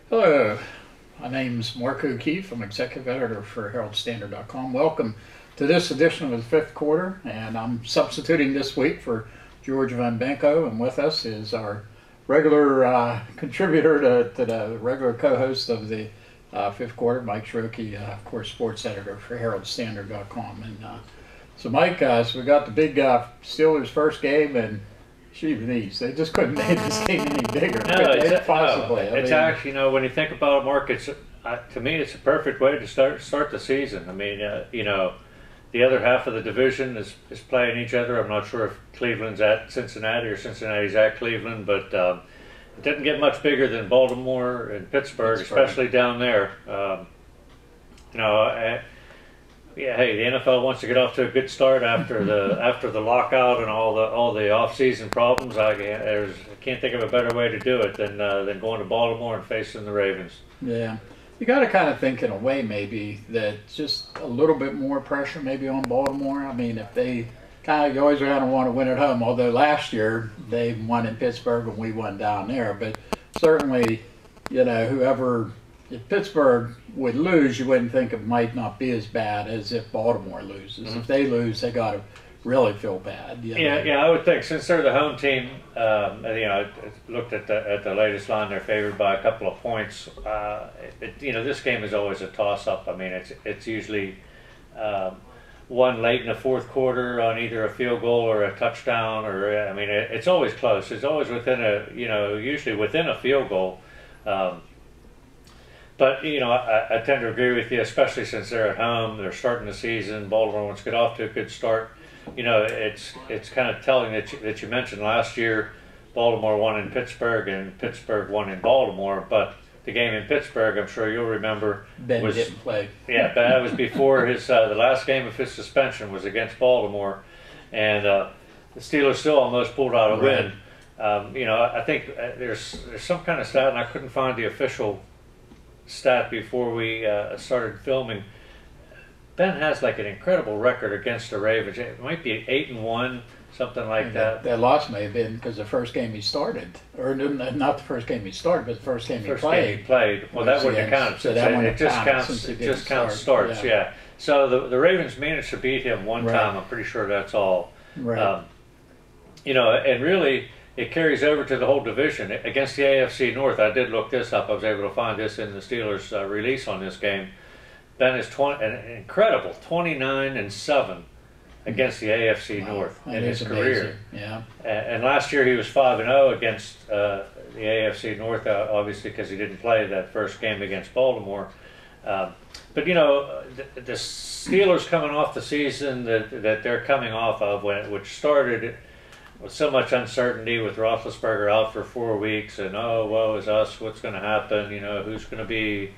Hello, my name's Mark O'Keefe. I'm executive editor for Herald-Standard.com. Welcome to this edition of the fifth quarter, and I'm substituting this week for George Van Benko, and with us is our regular contributor to the regular co-host of the fifth quarter, Mike Ciarochi, of course, sports editor for Herald-Standard.com. And so Mike, so we got the big Steelers first game, and Jeez, they just couldn't make this game any bigger. No, possibly. It's actually, when you think about it, Mark, it's to me, it's a perfect way to start the season. I mean, the other half of the division is playing each other. I'm not sure if Cleveland's at Cincinnati or Cincinnati's at Cleveland, but it didn't get much bigger than Baltimore and Pittsburgh. Especially down there. Yeah, hey, the NFL wants to get off to a good start after the lockout and all the off-season problems. I can't think of a better way to do it than going to Baltimore and facing the Ravens. Yeah, you got to kind of think in a way maybe that just a little bit more pressure maybe on Baltimore. I mean, if they you always kind of want to win at home. Although last year they won in Pittsburgh and we won down there, but certainly, whoever. If Pittsburgh would lose, you wouldn't think it might not be as bad as if Baltimore loses. Mm-hmm. If they lose, they got to really feel bad. Yeah, I would think since they're the home team. I looked at the latest line; they're favored by a couple of points. This game is always a toss-up. I mean, it's usually won late in the fourth quarter on either a field goal or a touchdown, or it's always close. It's always within usually within a field goal. But, I tend to agree with you, especially since they're at home, they're starting the season, Baltimore wants to get off to a good start. It's kind of telling that you mentioned last year Baltimore won in Pittsburgh and Pittsburgh won in Baltimore, but the game in Pittsburgh, I'm sure you'll remember, didn't play. Yeah, that was before the last game of his suspension was against Baltimore, and the Steelers still almost pulled out a win. I think there's some kind of stat, and I couldn't find the official stat before we started filming. Ben has like an incredible record against the Ravens. It might be 8-1, something like that. That loss may have been because the first game he started, or not the first game he started, but the first game he played. Well, that wouldn't have counted. So that it just counts starts. Yeah. So the Ravens managed to beat him one time. I'm pretty sure that's all. Right. And really, it carries over to the whole division. Against the AFC North, I did look this up. I was able to find this in the Steelers' release on this game. Ben is an incredible 29-7 against the AFC North in his career. Yeah. And last year he was 5-0 against the AFC North, obviously because he didn't play that first game against Baltimore. But the Steelers coming off the season that they're coming off of, which started with so much uncertainty, with Roethlisberger out for 4 weeks, and woe is us, what's going to happen? Who's going to be?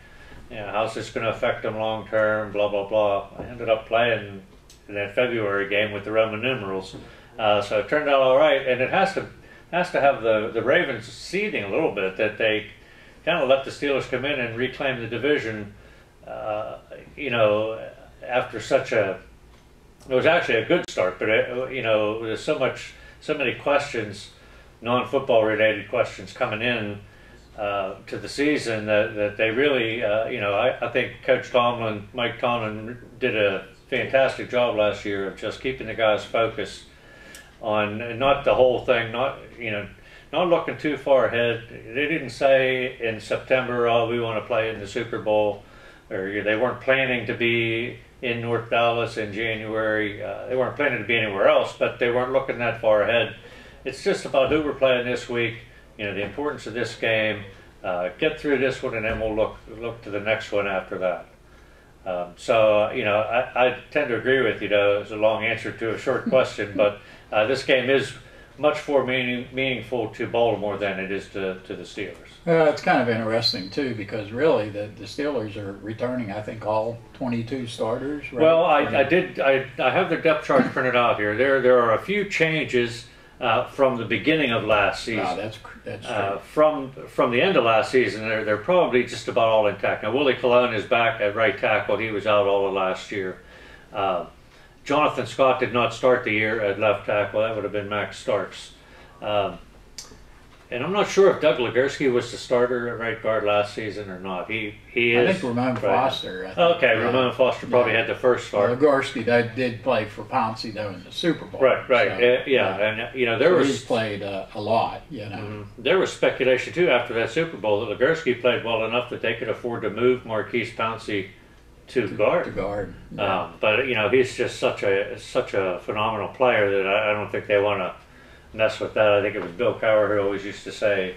How's this going to affect them long term? Blah blah blah. I ended up playing in that February game with the Roman numerals, so it turned out all right. And it has to have the Ravens seething a little bit that they kind of let the Steelers come in and reclaim the division. After such it was actually a good start, but there's so many questions, non-football related questions coming in to the season that they really, I think Coach Mike Tomlin did a fantastic job last year of just keeping the guys focused on not the whole thing, not looking too far ahead. They didn't say in September, we want to play in the Super Bowl, or they weren't planning to be in North Dallas in January. They weren't planning to be anywhere else, but they weren't looking that far ahead. It's just about who we're playing this week, the importance of this game, get through this one, and then we'll look to the next one after that. I tend to agree with you, though. It's a long answer to a short question, but this game is much more meaningful to Baltimore than it is to the Steelers. It's kind of interesting, too, because really the Steelers are returning, I think, all 22 starters. Right? Well, I have their depth chart printed out here. There are a few changes from the beginning of last season. No, that's true. From the end of last season, they're probably just about all intact. Now, Willie Colon is back at right tackle. He was out all of last year. Jonathan Scott did not start the year at left tackle. That would have been Max Starks. And I'm not sure if Doug Legursky was the starter at right guard last season or not. He is. I think Ramon Foster. I think, okay, Ramon Foster probably had the first start. Legursky did play for Pouncey though in the Super Bowl. Right. So, and there was he's played a lot. There was speculation too after that Super Bowl that Legursky played well enough that they could afford to move Marquise Pouncey to guard. To guard. But he's just such a phenomenal player that I don't think they want to mess with that. I think it was Bill Cowher who always used to say,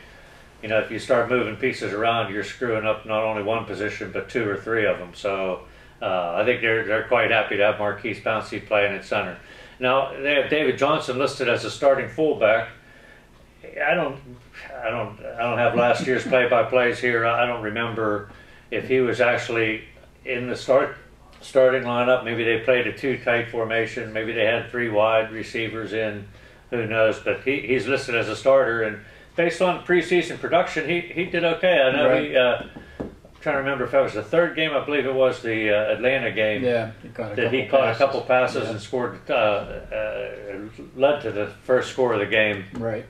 if you start moving pieces around, you're screwing up not only one position but 2 or 3 of them. So I think they're quite happy to have Marquise Pouncey playing at center. Now they have David Johnson listed as a starting fullback. I don't have last year's play-by-plays here. I don't remember if he was actually in the starting lineup. Maybe they played a 2 tight formation. Maybe they had 3 wide receivers in. Who knows? But he's listed as a starter, and based on preseason production, he did okay. I know I'm trying to remember if that was the 3rd game. I believe it was the Atlanta game. Yeah, he caught a couple passes and scored, led to the first score of the game. Right.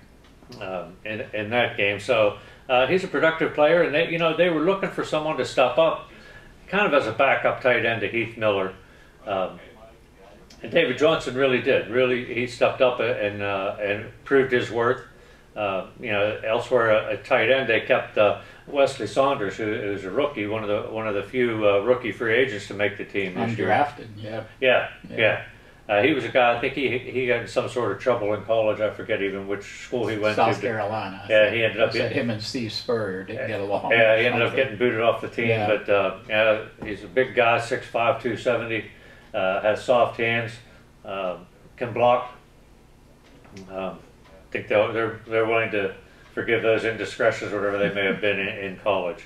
In that game, so he's a productive player, and they were looking for someone to step up, kind of as a backup tight end to Heath Miller. And David Johnson really did. He stepped up and proved his worth. Elsewhere at tight end they kept Wesley Saunders, who's a rookie, one of the few rookie free agents to make the team this year. Undrafted, Yeah. He was a guy. I think he got in some sort of trouble in college. I forget even which school he went to. South Carolina. Yeah, he ended up him and Steve Spurrier didn't get along. Yeah, he ended up getting booted off the team. Yeah. But he's a big guy, 6'5", 270. Has soft hands, can block. I think they're willing to forgive those indiscretions, whatever they may have been in college.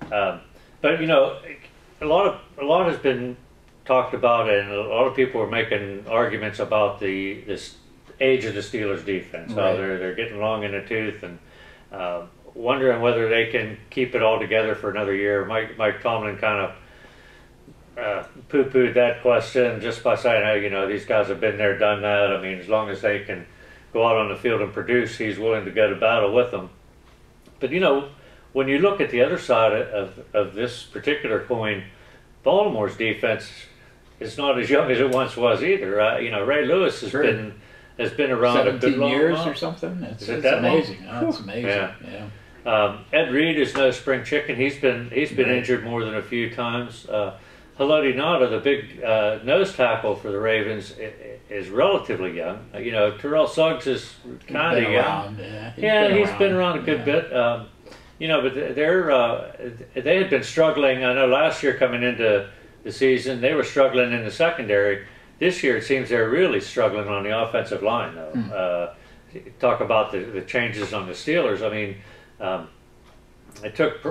But a lot has been talked about, and a lot of people are making arguments about this age of the Steelers defense. How they're getting long in the tooth, and wondering whether they can keep it all together for another year. Mike Tomlin kind of poo-pooed that question just by saying, hey, these guys have been there, done that. I mean, as long as they can go out on the field and produce, he's willing to go to battle with them. But when you look at the other side of this particular coin, Baltimore's defense is not as young as it once was either. Ray Lewis has been around 17 a good long years while. Or something. It's amazing. It's amazing. Yeah. Ed Reed is no spring chicken. He's been injured more than a few times. Haloti Ngata, the big nose tackle for the Ravens, is relatively young. Terrell Suggs is kind of young. He's been around a good bit. But they had been struggling. I know last year coming into the season, they were struggling in the secondary. This year, it seems they're really struggling on the offensive line, though. Talk about the changes on the Steelers. I mean, they took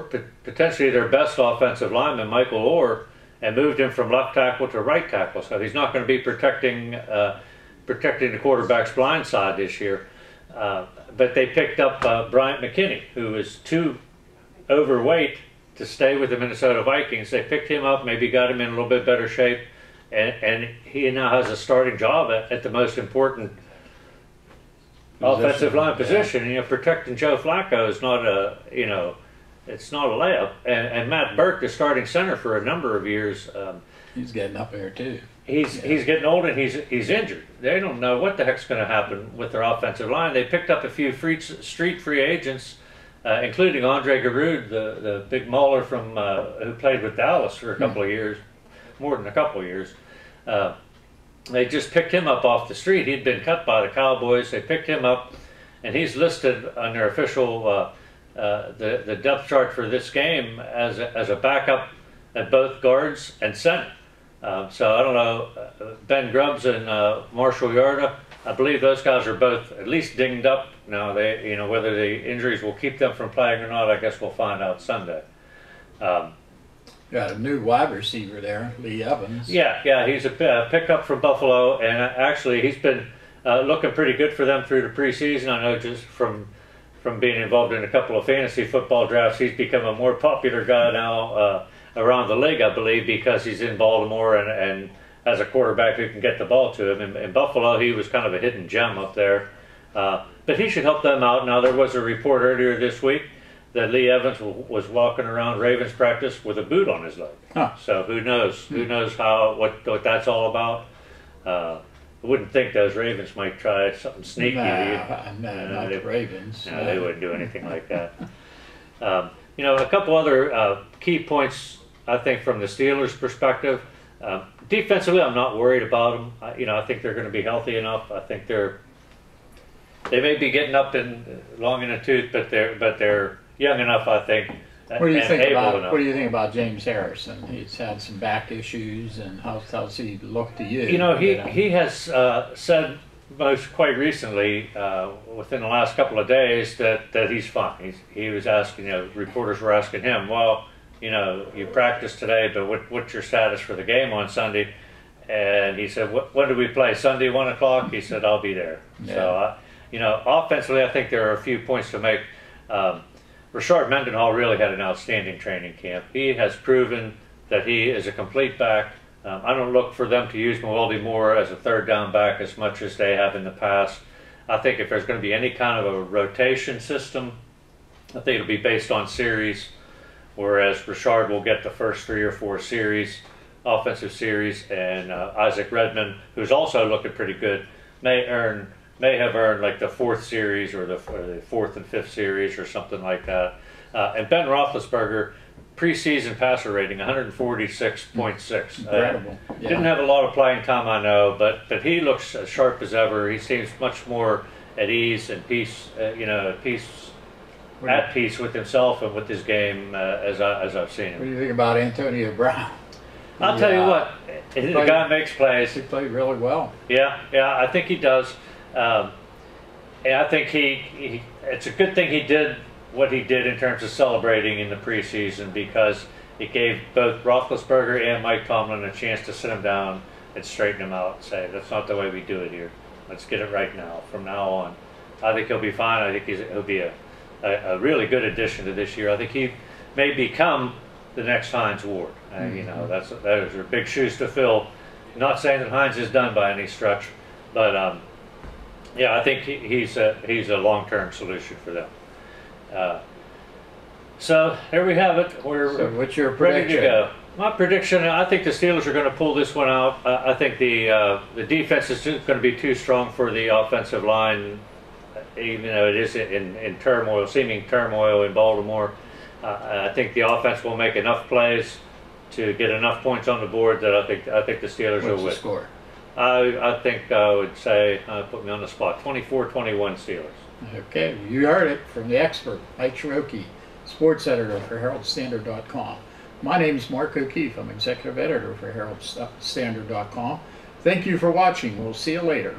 potentially their best offensive lineman, Michael Orr, and moved him from left tackle to right tackle. So he's not going to be protecting the quarterback's blind side this year. But they picked up Bryant McKinney, who is too overweight to stay with the Minnesota Vikings. They picked him up, maybe got him in a little bit better shape, and he now has a starting job at the most important offensive line position. Protecting Joe Flacco is not it's not a layup. And Matt Burke, the starting center for a number of years, he's getting up there too. He's getting old and he's injured. They don't know what the heck's going to happen with their offensive line. They picked up a few street free agents, including Andre Giroud, the big mauler from who played with Dallas for a couple of years, more than a couple of years. They just picked him up off the street. He'd been cut by the Cowboys. They picked him up, and he's listed on their official the depth chart for this game as a backup at both guards and center. So I don't know, Ben Grubbs and Marshall Yarda, I believe those guys are both at least dinged up. Now they, whether the injuries will keep them from playing or not, I guess we'll find out Sunday. Got a new wide receiver there, Lee Evans. Yeah, he's a pickup from Buffalo, and actually he's been looking pretty good for them through the preseason. I know just from being involved in a couple of fantasy football drafts, he's become a more popular guy now around the league, I believe, because he's in Baltimore and has a quarterback who can get the ball to him. In Buffalo, he was kind of a hidden gem up there. but he should help them out. Now, there was a report earlier this week that Lee Evans was walking around Ravens practice with a boot on his leg. Huh. So who knows? Who knows what that's all about? I wouldn't think those Ravens might try something sneaky. Nah, not the Ravens. No, they wouldn't do anything like that. You know, a couple other key points, I think, from the Steelers' perspective. Defensively, I'm not worried about them. You know, I think they're going to be healthy enough. I think they may be getting up in long in the tooth, but they're young enough, I think. What do you think about James Harrison? He's had some back issues, and how's he look to you? You know, he has said quite recently, within the last couple of days, that he's fine. He was asking, you know, reporters were asking him, well, you know, you practiced today, but what's your status for the game on Sunday? And he said, when do we play? Sunday, 1 o'clock? He said, I'll be there. Yeah. So, you know, offensively, I think there are a few points to make. Rashard Mendenhall really had an outstanding training camp. He has proven that he is a complete back. I don't look for them to use Mewelde more as a third down back as much as they have in the past. I think if there's going to be any kind of a rotation system, I think it'll be based on series, whereas Rashard will get the first 3 or 4 series, offensive series, and Isaac Redmond, who's also looking pretty good, may have earned like the 4th series or the 4th and 5th series or something like that. And Ben Roethlisberger, preseason passer rating 146.6. Incredible. Yeah. Didn't have a lot of playing time, I know, but he looks as sharp as ever. He seems much more at ease and peace, you know, at peace with himself and with his game as I've seen him. What do you think about Antonio Brown? I'll tell you what, the guy makes plays. He played really well. Yeah, I think he does. And I think it's a good thing he did what he did in terms of celebrating in the preseason, because it gave both Roethlisberger and Mike Tomlin a chance to sit him down and straighten him out and say, that's not the way we do it here. Let's get it right now, from now on. I think he'll be fine. I think he'll be a really good addition to this year. I think he may become the next Hines Ward. You know, those are big shoes to fill. Not saying that Hines is done by any stretch, but yeah, I think he's a long-term solution for them. So there we have it. So what's your ready prediction? to go. My prediction: I think the Steelers are going to pull this one out. I think the defense is going to be too strong for the offensive line, even though it is in turmoil, seeming turmoil in Baltimore. I think the offense will make enough plays to get enough points on the board that I think the Steelers will win. What's the score? I think I would say, put me on the spot, 24-21 Steelers. Okay, you heard it from the expert, Mike Ciarochi, sports editor for Herald-Standard.com. My name is Mark O'Keefe. I'm executive editor for Herald-Standard.com. Thank you for watching. We'll see you later.